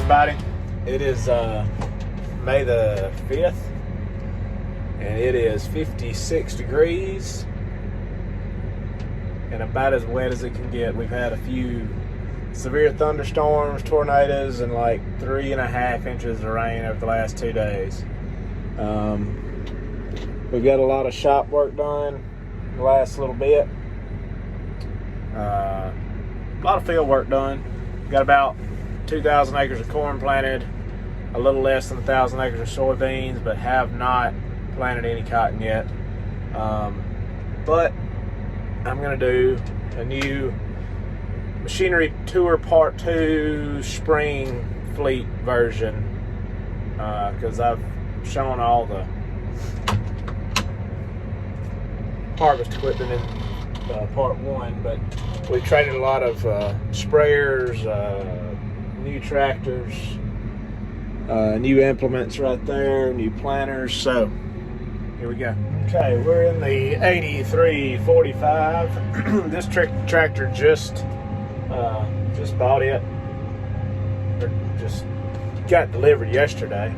everybody. It is May the 5th, and it is 56 degrees and about as wet as it can get. We've had a few severe thunderstorms, tornadoes, and like 3.5 inches of rain over the last 2 days. We've got a lot of shop work done the last little bit. A lot of field work done. Got about 2,000 acres of corn planted, a little less than 1,000 acres of soybeans, but have not planted any cotton yet. But I'm going to do a new Machinery Tour Part 2 Spring Fleet version because I've shown all the harvest equipment in Part 1, but we traded a lot of sprayers, new tractors, new implements right there, new planters. So here we go. Okay, we're in the 8345. This tractor just bought it, or just got delivered yesterday.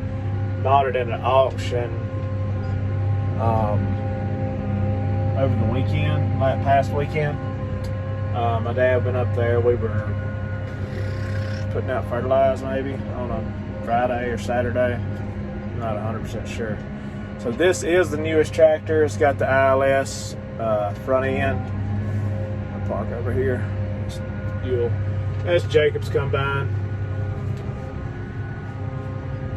Bought it at an auction over the weekend, past weekend. My dad went up there. We were putting out fertilizer maybe on a Friday or Saturday. I'm not 100% sure. So this is the newest tractor. It's got the ILS front end. I'll park over here. That's Jacob's combine.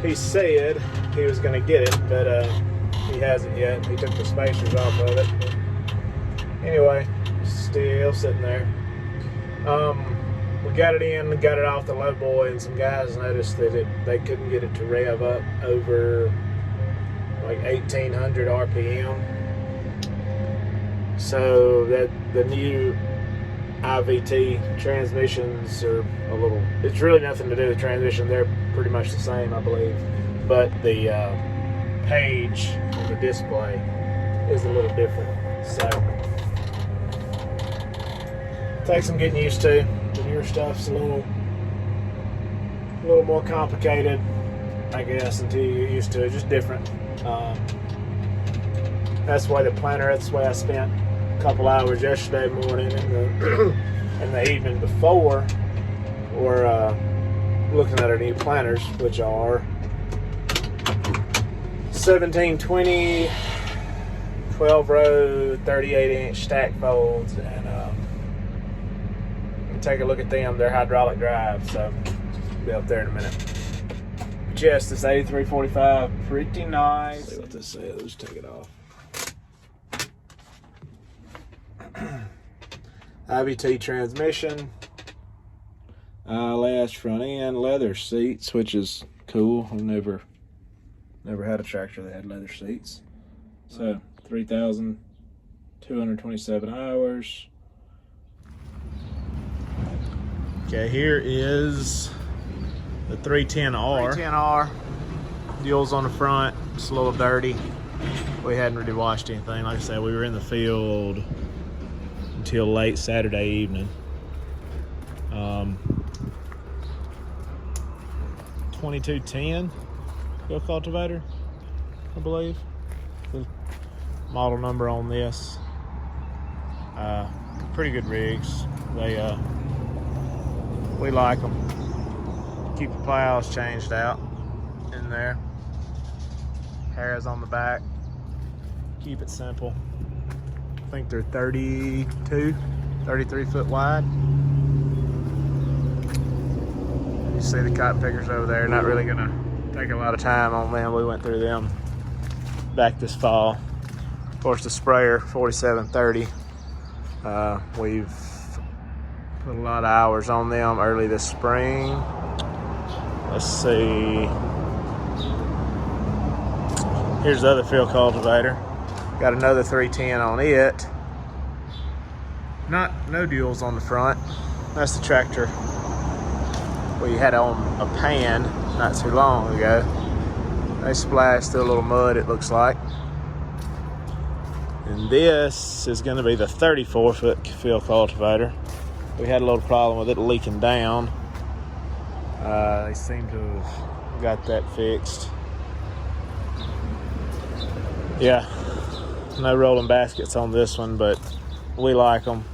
He said he was going to get it, but he hasn't yet. He took the spacers off of it. Anyway, still sitting there. We got it in and got it off the low boy, and some guys noticed that they couldn't get it to rev up over like 1,800 RPM. So that the new IVT transmissions are a little, it's really nothing to do with transmission. They're pretty much the same, I believe. But the page on the display is a little different. So takes some getting used to. The newer stuff's a little more complicated, I guess, until you get used to it. Just different. That's why the planter. That's why I spent a couple hours yesterday morning and the evening before. We're looking at our new planters, which are 1720 12-row 38-inch stack folds, and take a look at them. They're hydraulic drive, so we'll be up there in a minute. But yes, this 8345, pretty nice. Let's see what this says. Let's take it off. IVT transmission, ILS front end, leather seats, which is cool. I've never had a tractor that had leather seats. So 3,227 hours. Okay, here is the 310R. 310R. Wheels on the front. It's a little dirty. We hadn't really washed anything. Like I said, we were in the field until late Saturday evening. 2210 field cultivator, I believe. The model number on this. Pretty good rigs. We like them. Keep the plows changed out in there. Hairs on the back. Keep it simple. I think they're 33 foot wide. You see the cotton pickers over there. Not really gonna take a lot of time on them. We went through them back this fall. Of course, the sprayer 4730. We've put a lot of hours on them early this spring. Let's see. Here's the other field cultivator. Got another 310 on it. No duals on the front. That's the tractor we had on a pan not too long ago. They splashed through a little mud, it looks like. And this is going to be the 34-foot field cultivator. We had a little problem with it leaking down. They seem to have got that fixed. Yeah, no rolling baskets on this one, but we like them.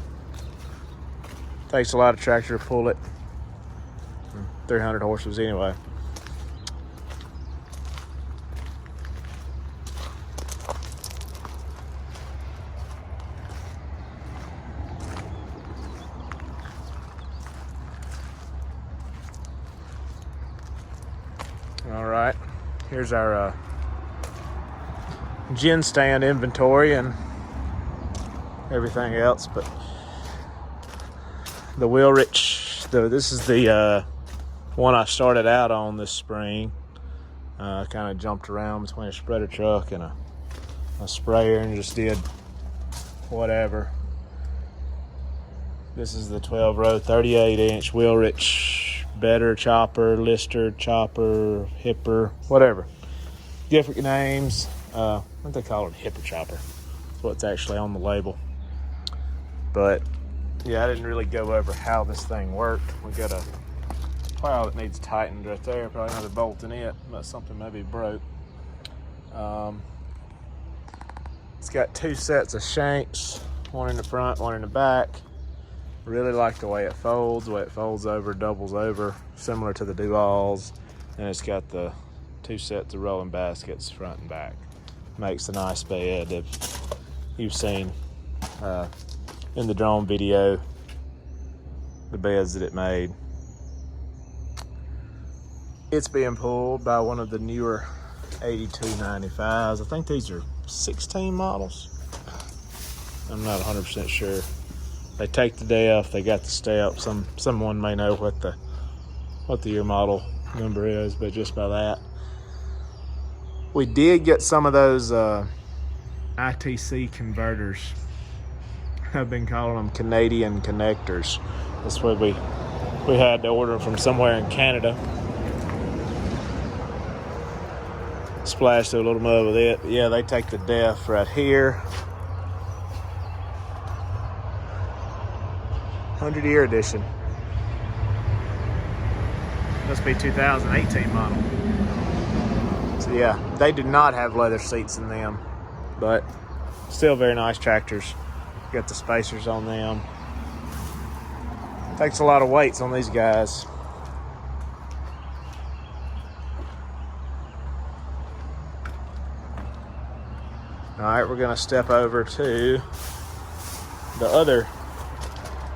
Takes a lot of tractor to pull it. 300 horses anyway. All right, here's our gin stand inventory and everything else, but the Wilrich, this is the one I started out on this spring. I kind of jumped around between a spreader truck and a sprayer and just did whatever. This is the 12-row, 38-inch Wilrich, better chopper, lister chopper, hipper, whatever. Different names. I think they call it a hipper chopper. That's what's actually on the label. But yeah, I didn't really go over how this thing worked. We got a plow that needs tightened right there. Probably another bolt in it, but something maybe broke. It's got 2 sets of shanks, one in the front, one in the back. Really like the way it folds over, doubles over, similar to the Duvals. And it's got the 2 sets of rolling baskets, front and back. Makes a nice bed that you've seen in the drone video, the beds that it made. It's being pulled by one of the newer 8295s. I think these are 16 models. I'm not 100% sure. They take the DF, they got the step. Someone may know what the year model number is, but just by that. We did get some of those ITC converters. I've been calling them Canadian connectors. That's what we had to order from somewhere in Canada. Splashed a little mud with it. But yeah, they take the def right here. 100-year edition. Must be 2018 model. So yeah, they do not have leather seats in them, but still very nice tractors. Got the spacers on them. Takes a lot of weights on these guys. All right, we're gonna step over to the other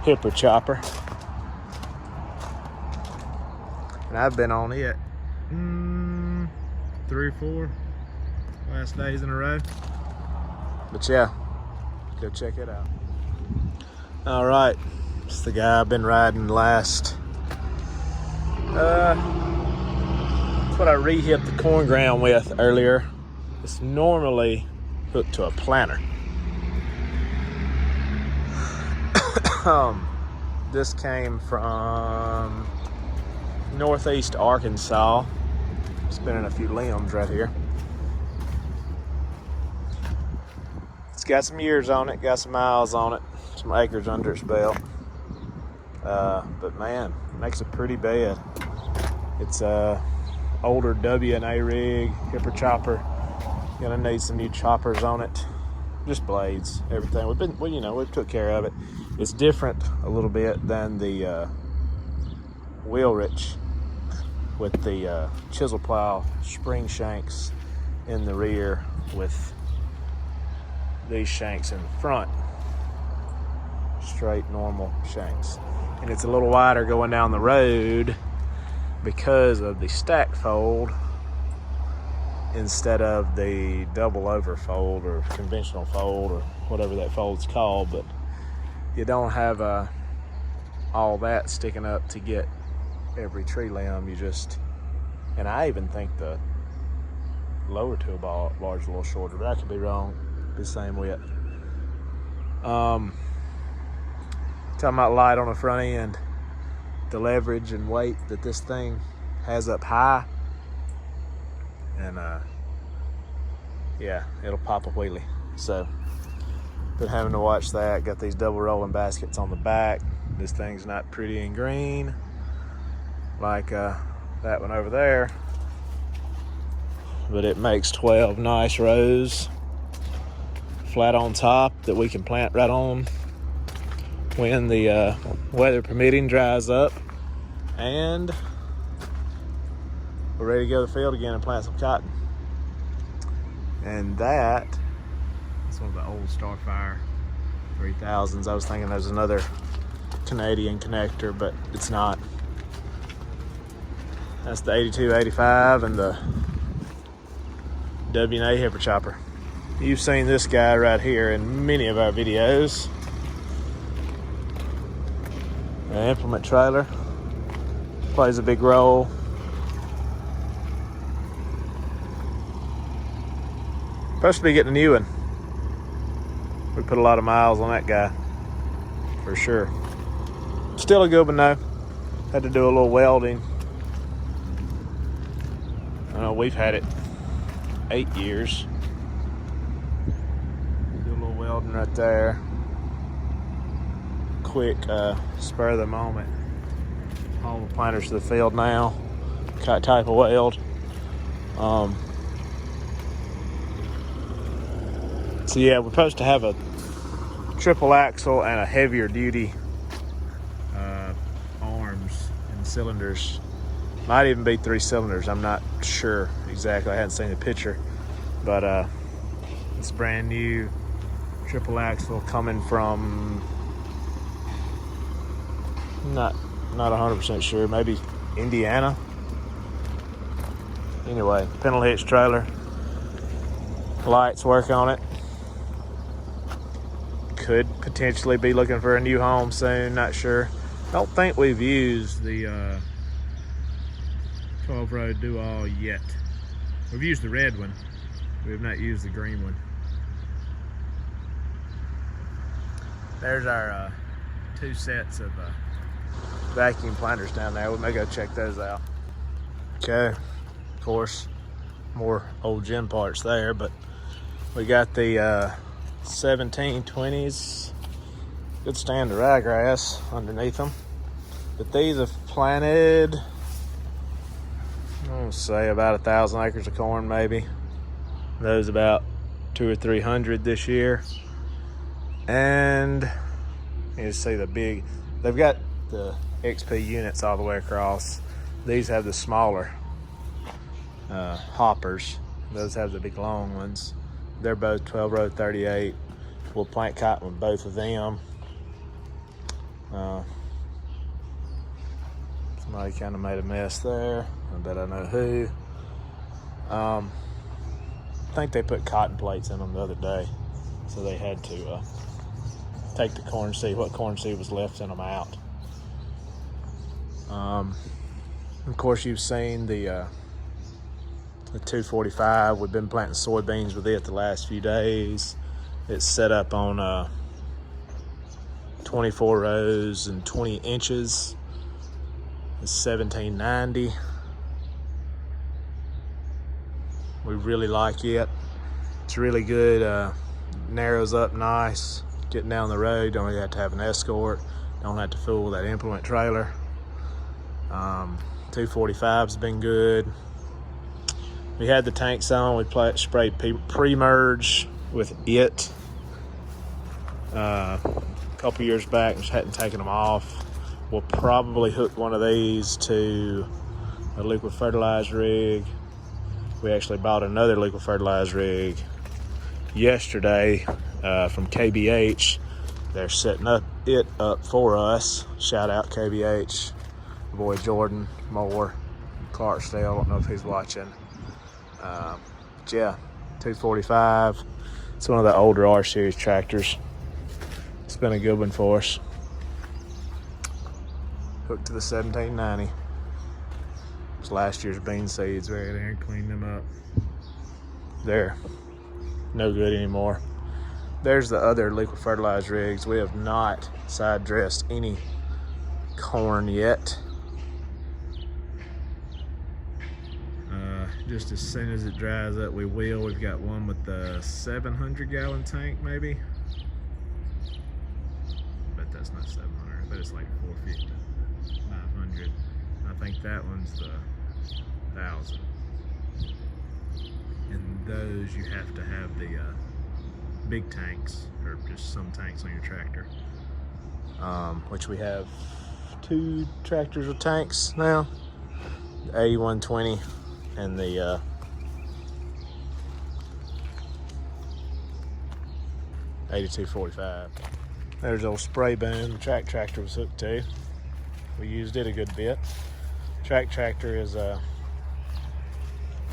hipper chopper. And I've been on it 3 or 4 last days in a row. But yeah, go check it out. All right, it's the guy I've been riding last. That's what I re-hit the corn ground with earlier. It's normally hooked to a planter. This came from northeast Arkansas. Spinning a few limbs right here. It's got some years on it, got some miles on it, some acres under its belt. But man, it makes a pretty bed. It's a older W&A rig, hipper chopper. Gonna need some new choppers on it. Just blades, everything. We've took care of it. It's different a little bit than the Wilrich with the chisel plow spring shanks in the rear with these shanks in the front. Straight, normal shanks. And it's a little wider going down the road because of the stack fold instead of the double over fold or conventional fold or whatever that fold's called. But you don't have all that sticking up to get every tree limb. And I even think the lower toolbar's a little shorter, but I could be wrong. The same width. Talking about light on the front end, the leverage and weight that this thing has up high, and yeah, it'll pop a wheelie. So been having to watch that. Got these double rolling baskets on the back. This thing's not pretty and green. like that one over there, but it makes 12 nice rows flat on top that we can plant right on when the weather permitting dries up, and we're ready to go to the field again and plant some cotton. And that's one of the old Starfire 3000s. I was thinking there's another Canadian connector, but it's not. That's the 8285 and the W&A heifer chopper. You've seen this guy right here in many of our videos. The implement trailer plays a big role. Supposed to be getting a new one. We put a lot of miles on that guy, for sure. Still a good one though. Had to do a little welding. I know we've had it 8 years. Do a little welding right there. Quick spur of the moment. Haul the planters to the field now. Type of weld. So yeah, we're supposed to have a triple axle and a heavier duty arms and cylinders. Might even be 3 cylinders. I'm not sure exactly. I hadn't seen the picture, but it's brand new triple axle coming from not 100% sure. Maybe Indiana. Anyway, pedal hitch trailer. Lights work on it. Could potentially be looking for a new home soon, not sure. Don't think we've used the 12-row do-all yet. We've used the red one. We have not used the green one. There's our 2 sets of vacuum planters down there. We may go check those out. Okay, of course, more old gym parts there, but we got the 1720s. Good stand of ryegrass underneath them. But these have planted, I'll say about 1,000 acres of corn maybe. Those about 200 or 300 this year. And you see the big, they've got the XP units all the way across. These have the smaller hoppers. Those have the big long ones. They're both 12-row 38. We'll plant cotton with both of them. Somebody kind of made a mess there. I bet I know who. I think they put cotton plates in them the other day, so they had to take the corn seed, what corn seed was left in them out. Of course, you've seen the 245. We've been planting soybeans with it the last few days. It's set up on 24 rows and 20 inches. It's 1790. We really like it. It's really good. Narrows up nice. Getting down the road, don't really have to have an escort. Don't have to fool with that implement trailer. 245's been good. We had the tanks on. We sprayed pre-merge with it a couple years back. Just hadn't taken them off. We'll probably hook one of these to a liquid fertilizer rig. We actually bought another liquid fertilizer rig yesterday from KBH. They're setting it up for us. Shout out KBH. My boy Jordan Moore, Clarksdale. I don't know if he's watching. Yeah, 245. It's one of the older R series tractors. It's been a good one for us. Hooked to the 1790. It's last year's bean seeds right there. Clean them up. They're no good anymore. There's the other liquid fertilizer rigs. We have not side dressed any corn yet. Just as soon as it dries up, we will. We've got one with the 700-gallon tank, maybe. But that's not 700. But it's like 450, 500. I think that one's the 1,000. And those you have to have the big tanks, or just some tanks on your tractor, which we have 2 tractors with tanks now, the 8120 and the 8245. There's old spray boom the track tractor was hooked to. We used it a good bit. Track tractor is out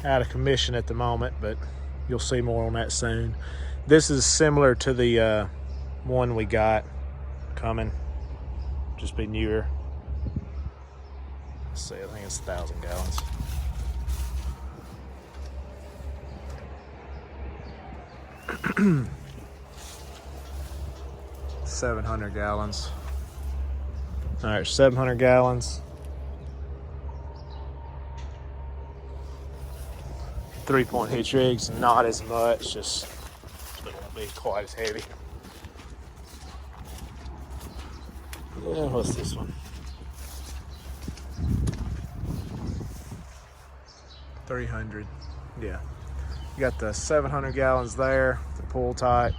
of commission at the moment, but you'll see more on that soon. This is similar to the one we got coming, just be newer. Let's see, I think it's 1,000 gallons. $700 gallons. All right, 700 gallons. 3-point hitch rigs, not as much, just it won't be quite as heavy. Yeah, what's this one? 300. Yeah. You got the 700 gallons there, the pull type.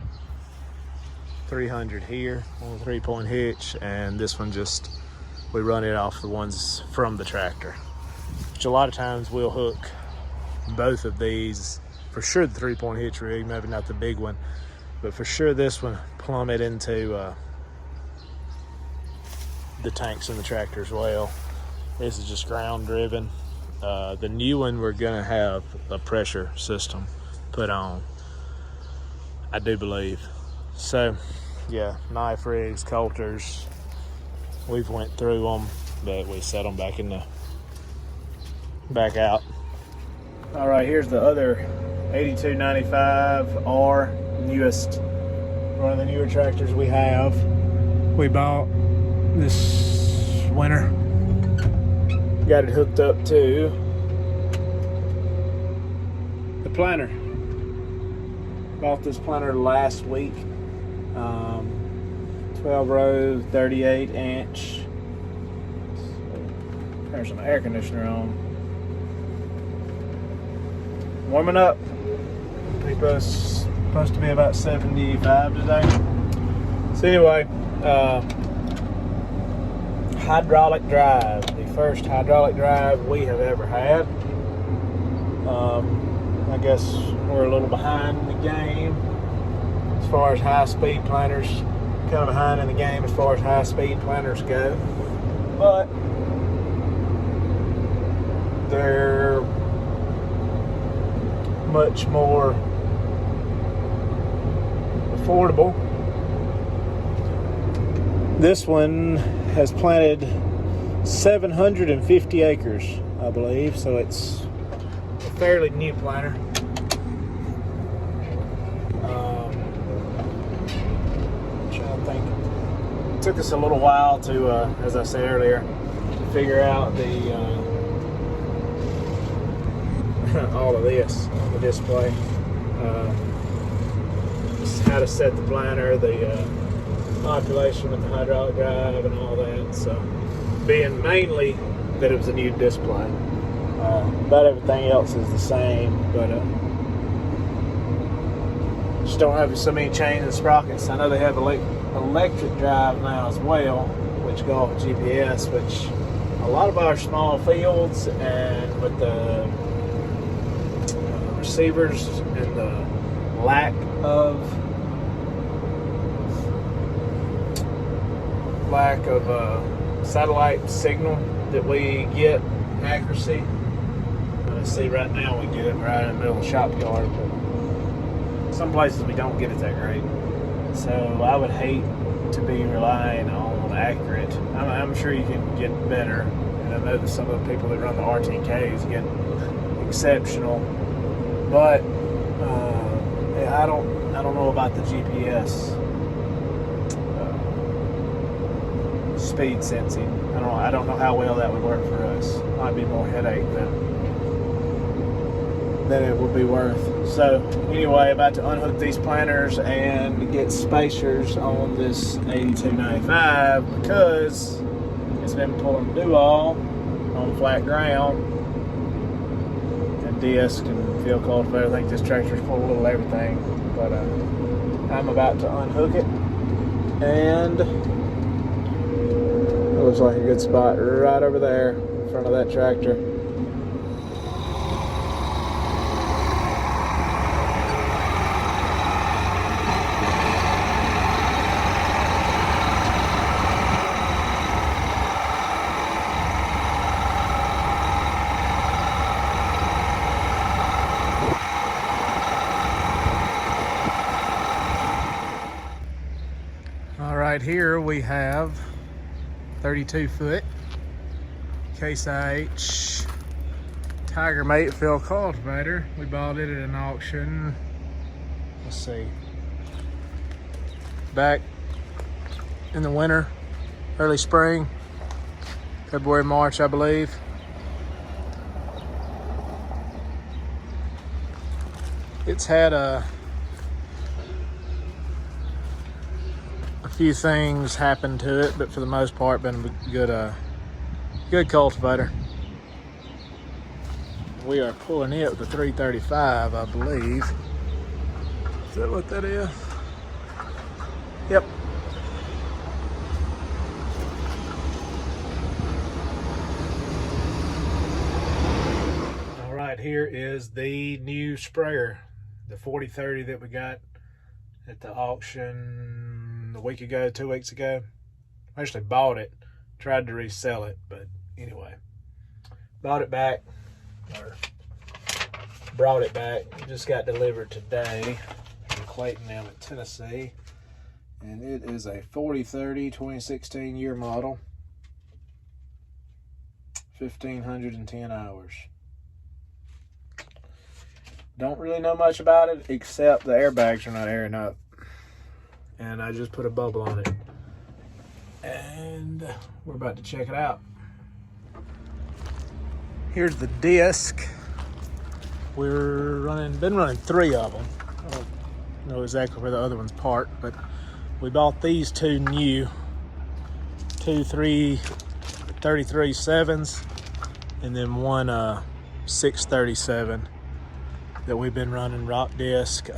300 here on the 3-point hitch, and this one just, we run it off the ones from the tractor, which a lot of times we'll hook both of these, for sure the 3-point hitch rig, maybe not the big one, but for sure this one, plumb it into the tanks in the tractor as well. This is just ground driven. The new one, we're gonna have a pressure system put on, I do believe. So yeah, knife rigs, coulters, we've went through them, but we set them back in the back out. All right, here's the other 8295R, newest, one of the newer tractors we have. We bought this winter. Got it hooked up to the planter. Bought this planter last week. 12 row, 38 inch. There's some air conditioner on. Warming up. I think it's supposed to be about 75 today. So anyway, hydraulic drive. The first hydraulic drive we have ever had. I guess we're a little behind the game as far as high-speed planters. Kind of behind in the game as far as high-speed planters go. But they're much more affordable. This one has planted 750 acres, I believe, so it's a fairly new planter. I think it took us a little while to, as I said earlier, to figure out the all of this on the display. How to set the planter, the population with the hydraulic drive and all that. So being mainly that it was a new display. About everything else is the same, but just don't have so many chains and sprockets. I know they have electric drive now as well, which go off GPS, which a lot of our small fields and with the receivers and the lack of satellite signal that we get accuracy. See, right now we get it right in the middle of the shop yard, but some places we don't get it that great. So I would hate to be relying on accurate. I'm sure you can get better, and I know that some of the people that run the RTKs get exceptional, but I don't know about the GPS speed sensing. I don't know how well that would work for us. Might be more headache than it would be worth. So anyway, about to unhook these planters and get spacers on this 8295 because it's been pulling dew all on flat ground. And disc and field cultivator. I think this tractor's full of a little everything. But I'm about to unhook it. And it looks like a good spot right over there in front of that tractor. Right here we have 32-foot Case IH Tiger Mate field cultivator. We bought it at an auction, let's see, back in the winter, early spring, February, March, I believe. It's had a few things happened to it, but for the most part been a good cultivator. We are pulling it with a 335, I believe. Is that what that is? Yep. All right, here is the new sprayer, the 4030 that we got at the auction a week ago, 2 weeks ago. I actually bought it, tried to resell it, but anyway, bought it back, or brought it back. It just got delivered today from Clayton down in Tennessee, and it is a 4030 2016 year model, 1,510 hours. Don't really know much about it except the airbags are not airing up. And I just put a bubble on it. And we're about to check it out. Here's the disc. Been running 3 of them. I don't know exactly where the other one's parked, but we bought these 2 new, 2 33.7s, and then one 637 that we've been running rock disc.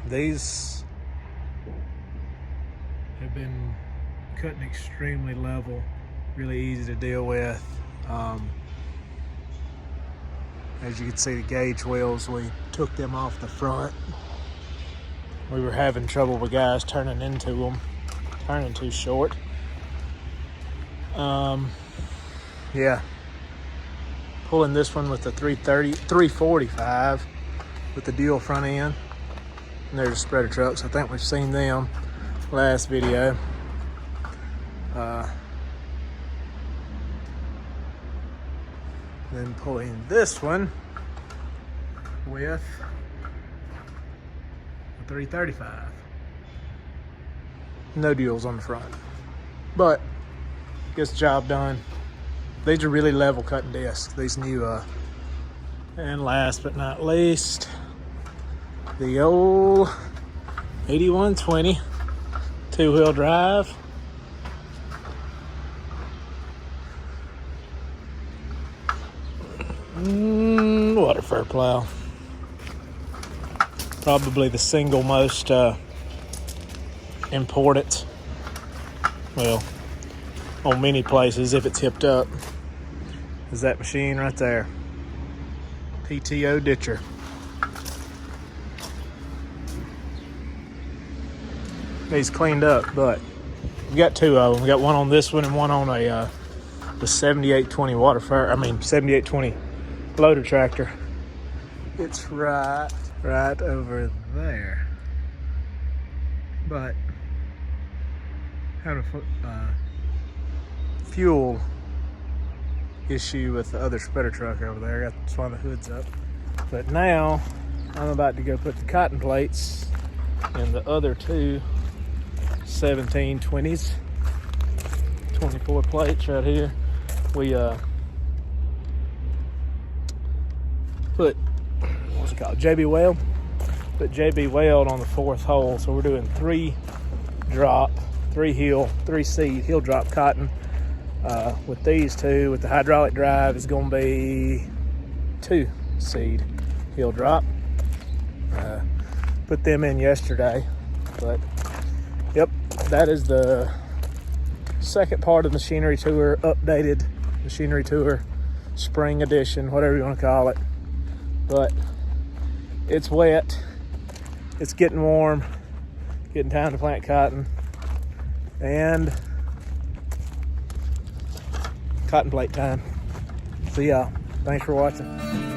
These have been cutting extremely level, really easy to deal with. As you can see, the gauge wheels, we took them off the front. We were having trouble with guys turning into them, turning too short. Yeah, pulling this one with the 345 with the dual front end. And there's the spreader trucks. I think we've seen them last video. Then pulling this one with a 335. No deals on the front, but gets the job done. These are really level cutting discs, these new. And last but not least, the old 8120 2-wheel drive. Water fur plow. Probably the single most important, well, on many places if it's hipped up, is that machine right there. PTO ditcher. He's cleaned up, but we got 2 of them. We got one on this one and one on a the 7820 water fur. 7820 loader tractor. It's right over there. But had a fuel issue with the other spreader truck over there. That's why the hood's up. But now I'm about to go put the cotton plates in the other 2 1720s, 24 plates right here. We put, what's it called, JB Weld. Put JB Weld on the 4th hole, so we're doing 3 drop, 3 heel, 3 seed, heel drop cotton With these two, with the hydraulic drive, it's going to be 2 seed heel drop. Put them in yesterday, but yep, that is the second part of the machinery tour, updated machinery tour, spring edition, whatever you want to call it. But it's wet, it's getting warm, getting time to plant cotton, and cotton plate time. See y'all. Thanks for watching.